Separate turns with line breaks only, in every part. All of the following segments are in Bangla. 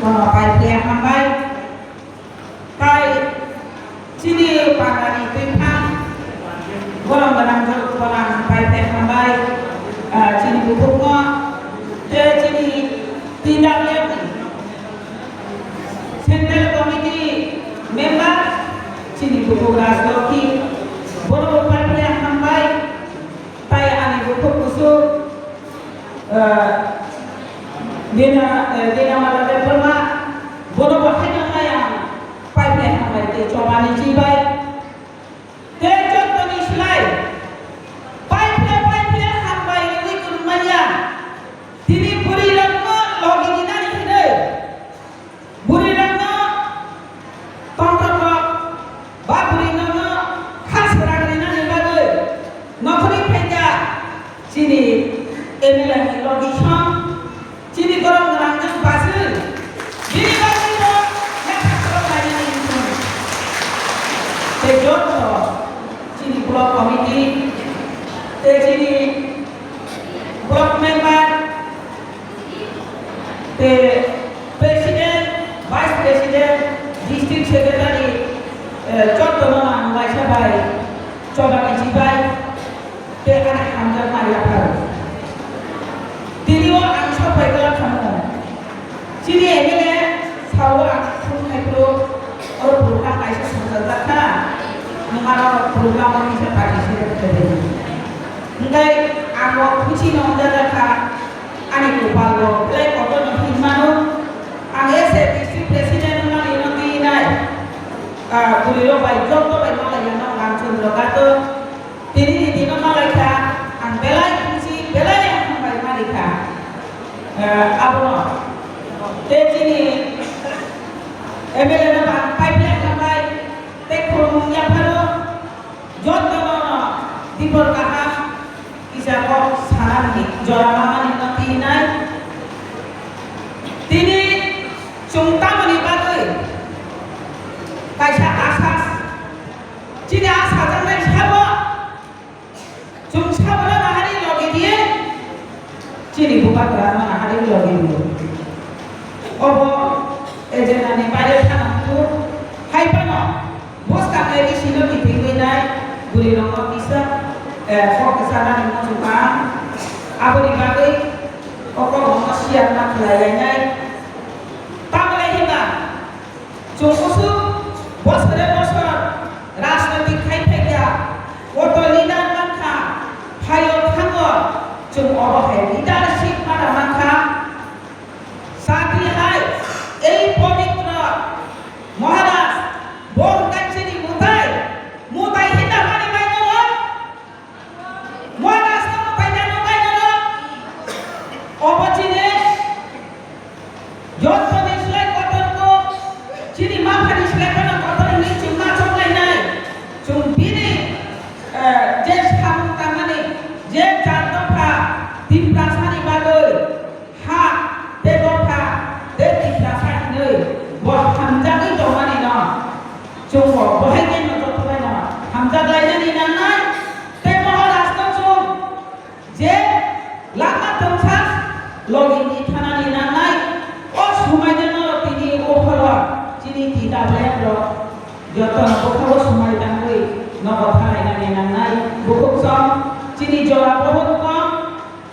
pai dia hambai pai sini pagari pimpan orang barang orang pai dia hambai sini bubuknya dia sini tidak lihat Central Committee member sini bubuk rasdoki boro pai dia hambai pai ani bubuk kusuk Dina malah perma bodoh bahaya yang pai dia hambai te coba ni cibai te contoh ni selai pai dia hambai ni kurmaya tini buri rangno logi ni nani hide buri rangno tonton ba buri rangno khas rang ni nani bagai nokri peja sini emilah ni logi sham Cini korang ngerangkan pasir, ini pasti lo yang korang banyak itu. Contoh, cini blok komiti, cini blok member, presiden, vice president, district secretary, contoh nama vice bayi, coba menjibai, anak hamzah mari apa? Diriwa ansur baiklah kamu. Sini ini le, sawa pun itu orang program kaisa sangat tak. Mengarah program ini seperti ini. Enggak, aku kunci nomor data. Ani kupalo, le kotor nanti mana? Angge district presiden mana nanti naik. Beliau baik job tu baik malah yang nak langsung berkata. Diri di mana mereka, belai kunci belai. Apa? Jadi emel nama pipeline sampai teknologi yang baru, jodoh di perkara bisa kok saran ni, jodoh ni nanti naik. Tini cungta mani bagai, kaisa asas, jadi asas jangan siapa, cungta mana hari lagi dia. Cini bukan kerana hari lagi dulu. Oh, ejen ane pada tanah tu, hai pano, bos tak lagi sini kita tinggal naik, boleh nombor bisa, fokusan ane masukkan, apa dipakai, okor siap nak layanya, tak boleh hilang. Cungkusu, bos kerja bosor, ras nanti kai peja, waktu lidah mangka, hayo tangor. Cung orang hai leadership pada mangka sati hai pavitra maharaj bom kaciri mutai hina mani mai nolo maharaj na mutai jano mai nolo opachine jot pani selai kotor ko cini ma pani selai kana kotor ni cuma chongai nai cung bini jes kamu tangani je tim rasani bagai hak debota tim rasani ni buat hamzah itu mana na cuma bahagian untuk apa na hamzah lainnya ni nanai temoh rasta cum je lama tempat login di tanah ni nanai oh semuanya na tinggi ohala jadi tidak boleh lo jodoh bukan semua ditangui nomor tanah ni nanai bukan sam jadi jawab bukan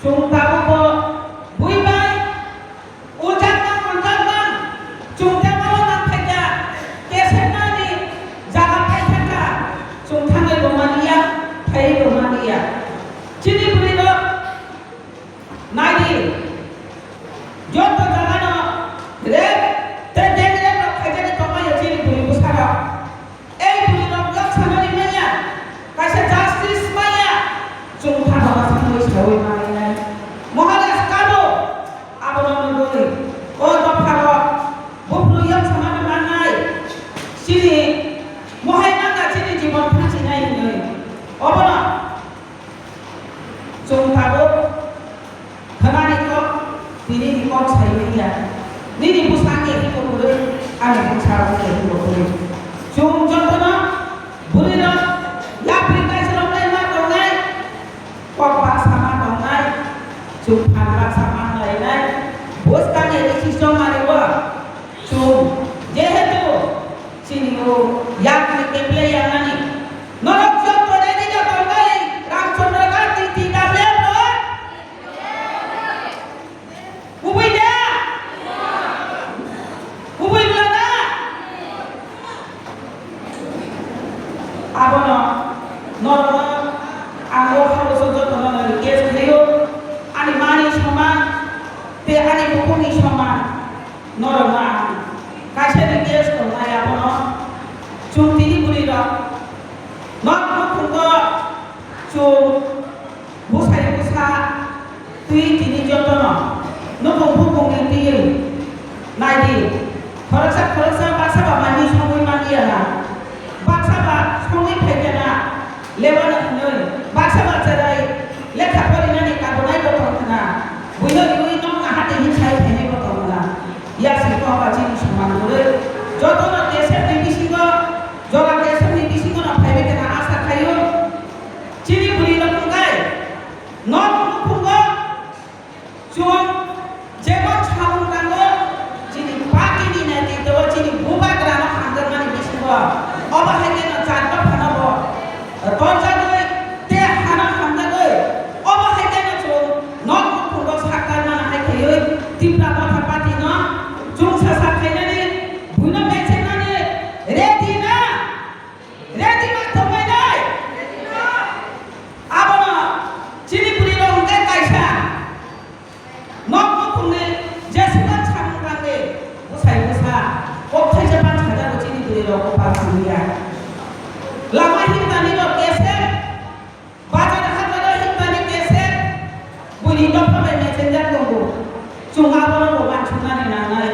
Chung tahu po, bui bay, ujan man, chung tahu man kerja, kesan ni, jaga kerja, chung tangan Romania, pay Romania, cini beri lo, nadi, jodoh jaga no, red, terjadi lo kerja ni tomai ya cini beri besar, beri lo blok sama ni mana, kasih justice mana, chung tahu apa sih tahu mana. Maharaj kado, apa nama doi? Oh, dokter, buklu yang sama dengan naik. Sini, mohon anda sini jimat pasti naik ni. Apa nak? Cung kado, kenapa itu? Ini di kau saya dia. Ini di pusat ini kau boleh, ada pusat ini kau boleh. Cung contohnya, boleh tak? Ya aplikasi online mana kau naik? Kau pas sama kau naik. Jumpa sama lain-lain, bos kan jadi sistem hari pati no chung sa sa khainani buino mechenani ready na ready ma thomai nai abono chini puri ro hungkai kaisa nok nok khungni jesukan chang kange busai busa opthai japan chada ro chini puri ro ko pa khungya lama himtani ro kese bazar hat ro himtani kese buni no phamai messenger gongo chung abono ro ban chunani nanai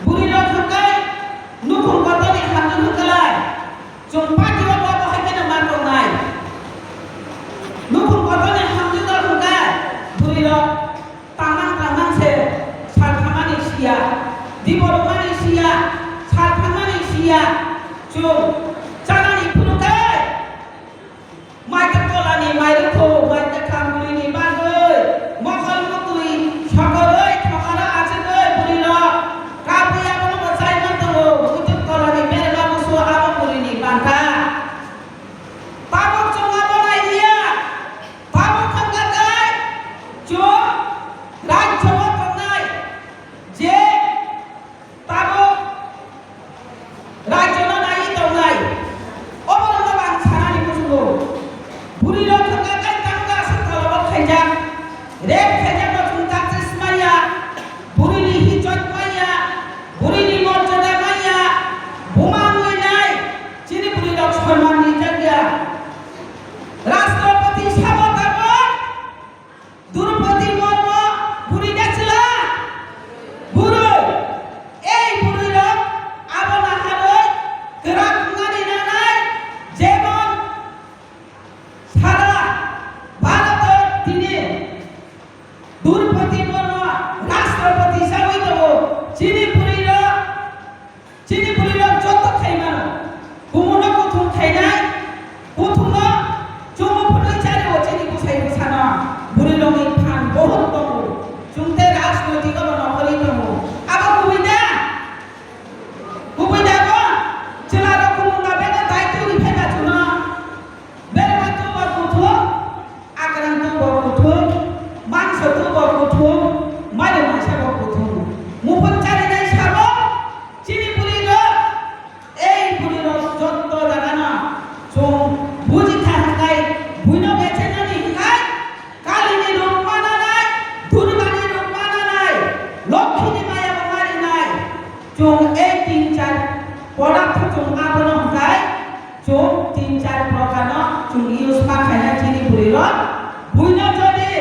buri ro thangkai nukhung kotoni hamni hukalai chung pati ro bo haikena man ro nai nukhung kotoni hamni ro hukai buri ro tangan se salthamani sia diboromani sia salthamani sia chung janani phurukai maita tolani mairukho maita khamburini bangai mokol mokui sakoroi thokara achegoi buri ro kapi abono bachai manto uituk tolani merga musu abo burini banta tabok chung abonai dia tabok khanggakai chung rajyo tongnai je tabok rajyo nai tongnai obono no bang sanani musugo buri ro khanggakai tangga satalobot khaijak rep khaijak no chung taksis maya burini hijot maya burini morjada maya bumangoi nai chini buri ro সম্মান ni jagya রাষ্ট্রপতি সাবতাবত দ্রৌপদী মুর্মু বুড়ি দেখছিলা বুড়ো এই বুড়ির আবনা হারই কেরা কুঙ্গানি নানাই যেমন সারা ভারতের তিনি দ্রৌপদী মুর্মু রাষ্ট্রপতি হিসাবে দেব চিনি বুড়ির যত খাইমানো কুমুনো কুথুম খাইনাই কুথুমো চুমু ফুটে চারে ও চিনি বুঝাই বুঝানো বুড়ি লমি ফান বহুত দম চুমতে রাজনৈতিক নকরি দম আবার কুবিদা গো চেলার কুমুঙ্গা বেগা দায়িত্ব নিফে গাছুন বেরমা তো বর কুথু আক্রান্ত বর কুথু মাংস তো বর কুথু মারে মাসা বর কুথু মুফত চারে নাই সাব চিনি বুড়ি লো এই বুড়ি লো যত জানা চুম বুঝি থাকাই বুইনো বেছে নানি হিকাই কালিনী রূপ মানা নাই দুর্গানি রূপ মানা নাই লক্ষ্মী মায়া বাঙালি নাই চুম এই তিন চার পদার্থ চুম আবনো হিকাই চুম তিন চার প্রকার চুম ইউজ পা খাইনা চিনি বুড়ি র বুইনো যদি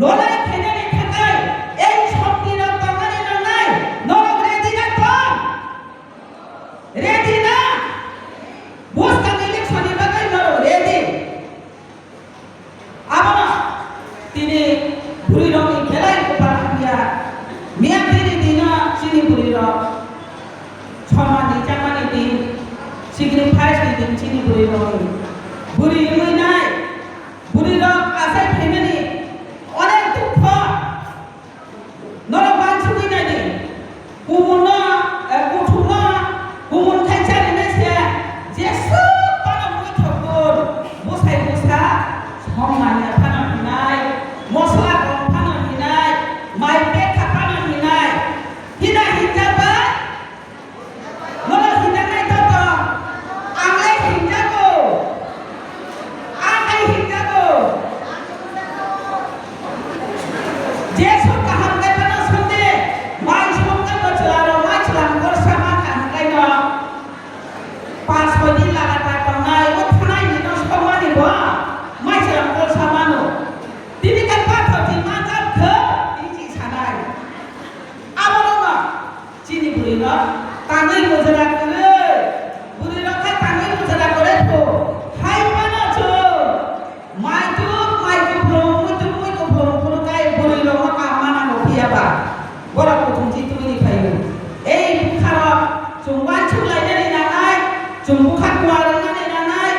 লড়াই খেনে নি থাকাই এই শক্তি র বাঙালি নাই নরক রেডি না তো রেডি না বুঝতাম ইলেকশনে বাগাই নরক রেডি আবনা তিনি বুড়ি রঙি খেলাই কোপা হাতিয়া মিয়া তিনি দিন চিনি বুড়ি র ছমানি চামানি দিন সিগনিফাইস দিন চিনি বুড়ি রঙি বুড়ি রঙি নাই বুড়ি র আসাই ফেমেনি অনেক দুঃখ নরক বাঞ্ছুকি নাই কুমুন কুঠুন কুমুন খাইছারি নেছে যে সব পানা মুই ঠকুর বসাই বসা সম্মানিয়া ফানা হিনাই মশলা কম ফানা হিনাই মাই পেখা ফানা হিনাই হিনা হিনজাবা নরক হিনা নাই তো আংলাই হিনজাগো আংলাই হিনজাগো যে সব কাহাম গাইবানো সন্দে মাই সমকাল বছলারো মাই ছিলাম গরসা মা কাহাম গাইনো 5 দিন লাগাতার বাংলাই ও থানাই নিনো সম্মানি বা মাই ছিলাম গরসা মানো তিনি কাল পাথতি মাজার খে ইজি ছানাই আবনো না চিনি বুড়ি না তাঙ্গই মজরা করে বুড়ি রক্ষা তাঙ্গই মজরা করে তো হাই পানা চো মাই তো মুই তো ভ্রম পুরো কাই বুড়ি র মকা মানা নফিয়াবা বড় প্রথম চিতুনি খাইও এই বুখার চুম্বান ছুলাইনানি নানাই চুম্বুখার কুয়ারানি নানাই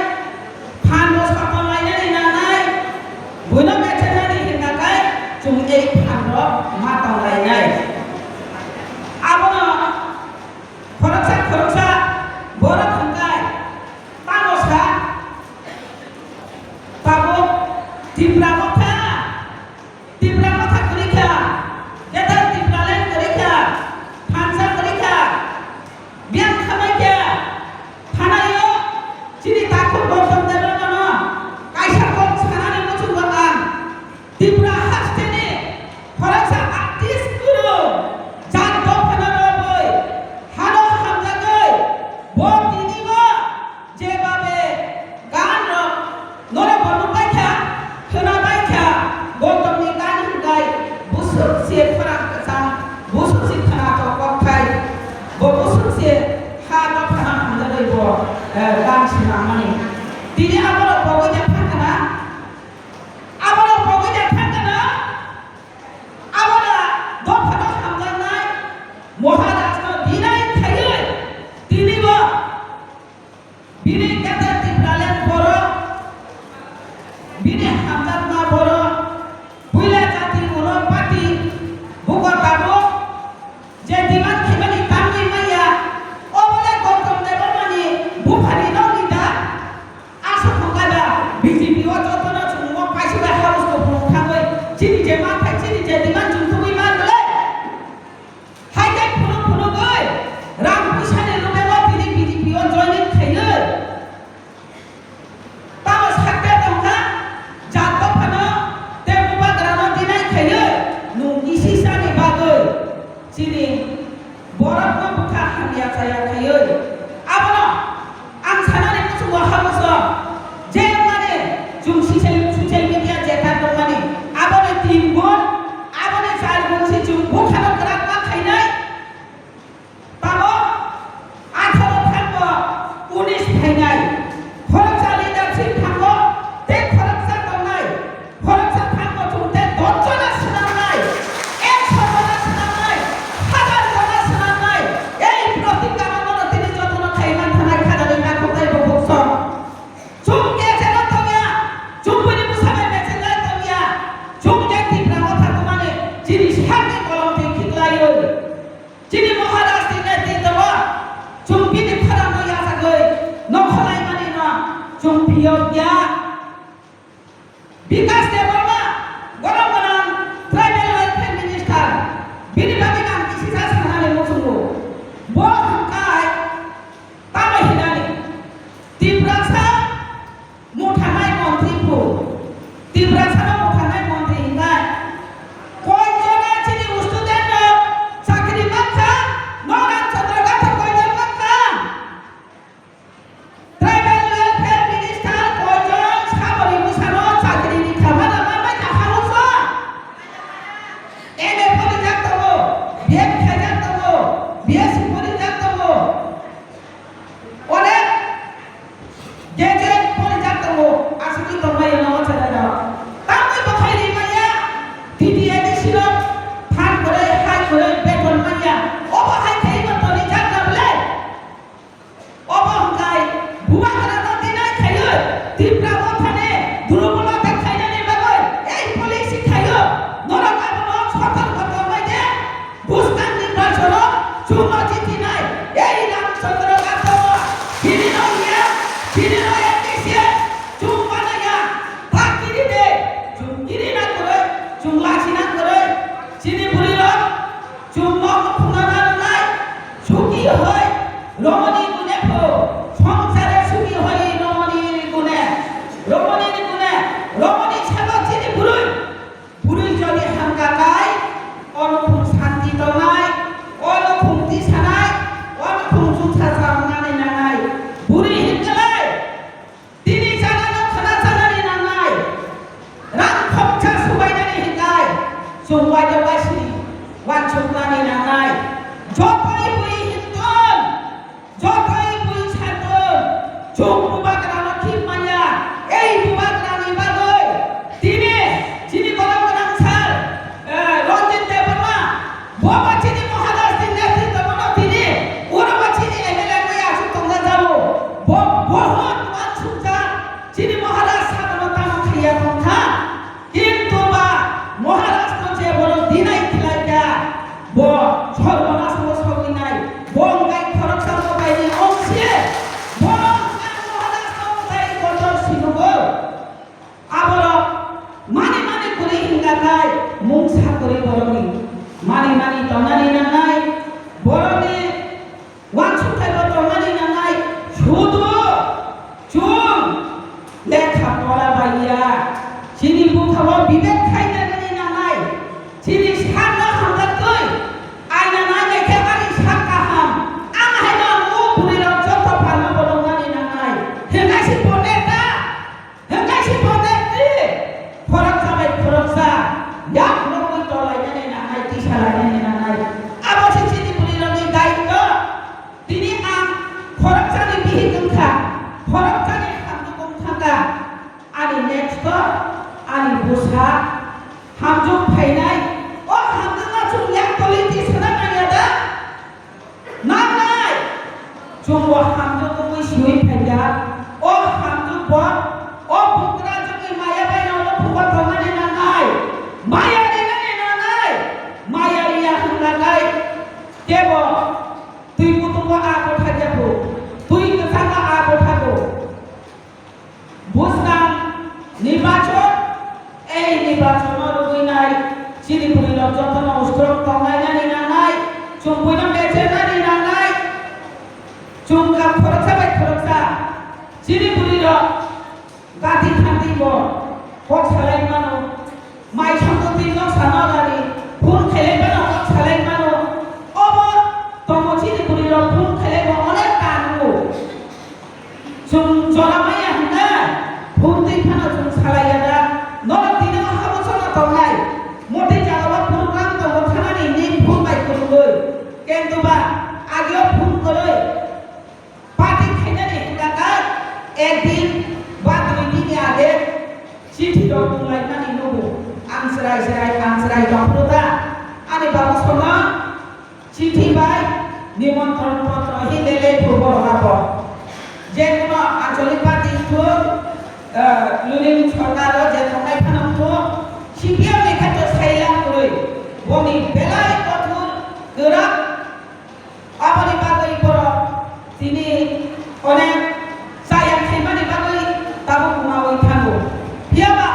ফান বসাপন লাইনানি নানাই বুইনো বেছেনানি হিনাকাই চুম এই ফান র মাতাও লাইনাই আবনা খরচা गांसिना माने दिनै आबाद बगैजा थांगोना आबाद बगैजा थांगोना आबादा दफादाव हामजानाय महाराष्ट्र दिनै थायो दिनैबो बिनि गेदेर दिफ्रालेन बर' बिनि हामजाना बर' बुइला जाति बर' पार्टी बुगताबो जे दिमान खेमानि तांगै माइया अबले गौतम देवमानि बुफानि नौनिदा आसा खंगादा बीजेपी ओ जतना सुंगो पाइसुगा हाउसखौ बुंखाङै चिनि जे माथाय चिनि जे दिमान जुंथुमै मारले हाइजाय फुनु फुनु गै रां फैसानि लुबैबा दिनै बीजेपी ओ जयनिं खायो तामा साक्ते दंखा जातो फानो तेमुबा ग्रानो दिनै खायो नु इसिसानि बागै चिनि बरफनो बुखा हामिया जाया खायो आबनो आं सानानै मोसौ हाबसो जे माने जों ससियेल मिडिया जेता दं माने आबनो 3 गुण आबनो 4 गुण से जों बुखानो ग्राब मा खायनाय ताबो 18 थांबो 19 फायनाय खरचा लिडारशिप थांबो ते खरचा दंनाय खरचा थांबो जों ते 10 जना सुनांनाय 100 जना सुनांनाय 1000 जना सुनांनाय এই প্রতিজ্ঞার মনে তিনি যতন খাইমান থানায় খাদালে না কোথায় বকছ চুম কেছে না তোমিয়া চুম বলি মুসাবে বেচে যায় তোমিয়া চুম যে তিনটা কথা মানে যিনি সামনে কলমতে খিলাইও যিনি মহারাষ্ট্রের নেতৃত্ব চুম বিনি খরানো ইয়াসাগৈ নখলাই মানে না চুম পিয়গিয়া বিকাশ দেববর্মা গরম গরম ট্রাইবেল ওয়েলফেয়ার মিনিস্টার বিনি ভাবে নাম কিসিসা সানালে মসুঙ্গো বহাকায় তামা হিনানি তিব্রাসা মুঠানাই মন্ত্রীপু তিব্রাসা মুঠানাই মন্ত্রী হিনাই কয়জনা চিনি স্টুডেন্ট চাকরি মাখা নরান চন্দ্রগাথ কয়জন মাখা ট্রাইবেল ওয়েলফেয়ার মিনিস্টার কয়জন সাবরি মুসানো চাকরি নি খামানা মামাই খাহাউস এমএ পরিজাত তবো বিএম খাজাত তবো বিএসসি পরিজাত তবো অনেক যে পরিজাত তবো আসলে তোমায় নাও চলে দাও তামই বখাইলি মাইয়া টিটিএডি ছিল ফান করে হাই করে বেতন মাইয়া অবহাই খাই মতনি জানাবলে অবহংকাই ভুয়া করানো দিনাই খাইও তীব্রা মথানে দুর্বলতা খাইনানি বাগৈ এই পলিসি খাইও নরকাবন সতর্কতা মাইদে বুস্তান নির্বাচন চুমা জিতি নাই এই রামচন্দ্র গাথব বিনিনয়া বিনিনয়া দিছে চুম বানায়া তাকিরি দে চুম কিরি না করে চুম লাছি না করে চিনি বুড়ির চুম মগ ফুনানা নাই সুখী হয় রমণী গুণে ভো সংসারে সুখী হয় রমণীর গুণে রমণী ছাড়া চিনি বুড়ি বুড়ি যদি হাঙ্গা গায় অনুভূম শান্তি দনাই অনুভূম দিশানাই অনুভূম সুখা জামনানি নাঙাই বুড়ি হিঙ্গলাই তিনি জানানো খানা জানানি নাঙাই রাং খপচা সুবাইনানি হিঙ্গাই সুবাই দেবাসি ওয়ান সুবানি নাঙাই যতই বুই হিন্দন যতই বুই ছাতন চুপ বুবাগ্রানো খিপ মাইয়া এই বুবাগ্রানি বাগৈ তিনি চিনি গরম গরম স্যার রঞ্জিত দেববর্মা বাবা চিনি মহারাষ্ট্রের নেতৃত্ব মনো তিনি ওরবা চিনি এমএলএ কই আসু তোমরা যাবো বহুত মানসুকা চিনি মহারাষ্ট্র মনো তাম খাইয়া কথা কিন্তু বা মহারাষ্ট্র যে বড় দিনাই খিলাইকা ব সর্বনাশ সগি নাই বঙ্গাই খরচা মোবাইল অংশে বঙ্গাই মহারাষ্ট্র মোবাইল কত সিনুগো আবার মানি মানি করে হিঙ্গাকায় মুংসা করে বরনি মানি তনানি নানাই বরনি ওয়ান সুতাই তনানি নানাই শুধু চুম লেখা পড়া বাইয়া চিনি বুখাও বিবেক খাইনানি নানাই চিনি সান্না হাঙ্গাতই আইনা নানাই busa hamjuk phainai o hamjuna chung yak politi sana nai ada nai chung wa hamjuk ko siwi phaiya o hamjuk bo o bukra chung maya bai no lo phuwa thomani na nai maya ni na nai maya ya hanga nai kebo tui kutung wa a ko thaja ko tui kesana a ko thago বুঝলাম নির্বাচন এই নির্বাচনের রুইনাই চিনিপুরির যতন উস্ত্রক তঙ্গাই না নাই চুম্পুইনা বেচে না নাই চুমকা খরচা বাই খরচা চিনিপুরির গাতি থান্দিব হক সালাই মানো মাই সম্পত্তি নক সানাগারি ফুল খেলে বানো হক সালাই মানো অব তম চিনিপুরির ফুল খেলে অনেক কানু চুম জলামাইয়া হন্দা ফুলতি ফানা চুম সালাইয়াদা নরক দিনে হাবসনা তংলাই মোটি জাগাবা প্রোগ্রাম তো খানানি নি ফুল বাই করুই কিন্তু বা আগেও ফুল করে পার্টি খাইনানি হঙ্গাকা একদিন বা দুই দিন আগে চিঠি রংলাই নানি নবো আনসরাই ডক্টরদা আনি বাবু সোনা চিঠি বাই নিমন্ত্রণ পত্র হিলেলে খবর হাবো যে কোনো আঞ্চলিক পার্টি তো লুনিং সরকার যে থাকাই ফানাম তো সিপিএম লেখাতে সাইলাম করে বনি বেলায় কঠোর গোরা আপনি বাগৈ বড় তিনি অনেক সায়ান খাইমানি বাগৈ তাবো কুমাবৈ থাকো হিয়াবা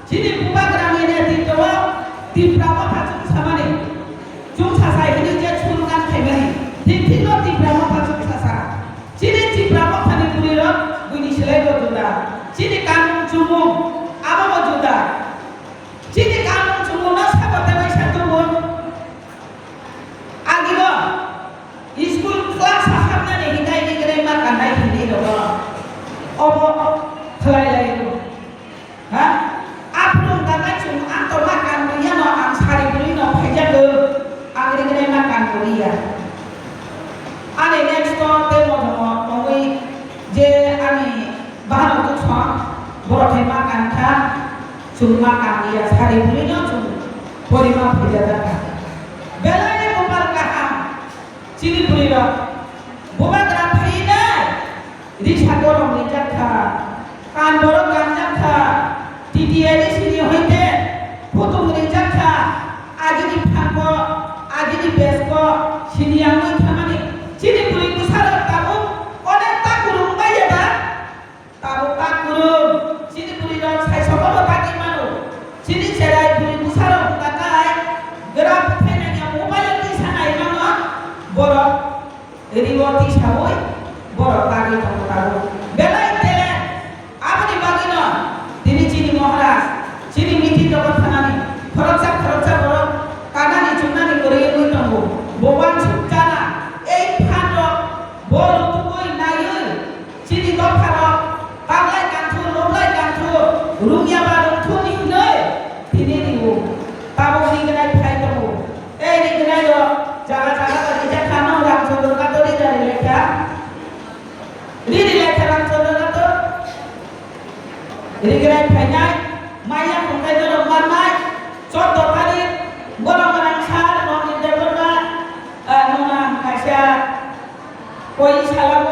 যিনি কুমাগ্রামী নেতৃত্ব তিপ্রা কথা চুং সামানে চুং সাসাই হিনি যে সুলগান খাইমানি ঠিক তিপ্রা কথা চুং সাসা যিনি তিপ্রা কথানি পুরির গুনি সেলাই গজুদা যিনি কানুন চুমু আবাব জুদা যিনি কানুন চুমু না সাবতে বাইসা তুমুন আগিব স্কুল ক্লাস হাবনানি হিদাই নিগরে মা কানাই হিনি দব অব খালাই লাইলো হ্যাঁ আপন দাগাই চুম আন্ত মা কান করিয়া ন আং সারি বুড়ি ন ফাইজা গো আগরে গরে মা কান করিয়া আনে নেক্সট তে মধম নই যে আমি বাহানো তো ছ বড় মা কানখা চুম মা কানিয়া সারি বুড়ি ন চুম পরিমা ফাইজা দাকা বেলায় গোপাল কাহাম চিনি বুড়ি র বোবাগ্রা ফাইনা রিসা গরম নিজাখা কান বড় কান জাখা টিটিএরি সিনি হইতে ফটো নিজাখা আজিনি ফাঙ্গ আজিনি বেস্ক সিনি আমি খামানি চিনি বুড়ি কুসার তাবো অনেক তাকুরুম বাইয়াদা তাবো তাকুরুম চিনি বুড়ি র ছাই সবল তাকি মানো চিনি সেরাই বুড়ি কুসার তাকাই গ্রাম ফেনানিয়া মোবাইল দি সানাই মানো বড় রিওতি সাবই বড় তাগি তাবো বেলাই তেলে আপনি বাগিন তিনি চিনি মহারাজ চিনি মিঠি জগৎ খানানি খরচা বড় কানানি চুনানি করে এগুই তঙ্গো বোবান ছুটানা এই ফান্ড বড় তুই নাই চিনি দফার বাংলায় গান্থু লোলাই গান্থু রুমিয়া বা রুথু নিলে তিনি দিব তাবো নিগনাই ফাই তঙ্গো এই নিগনাই জায়গা নিজে খানো রামচন্দ্র কাতরি জারি লেখা Lili lecturer to Rigrai Panai, Maya from Pedro Marmai, Soto Pari, Boraman Sar, non in the Nona, Kasha, Koi Salam.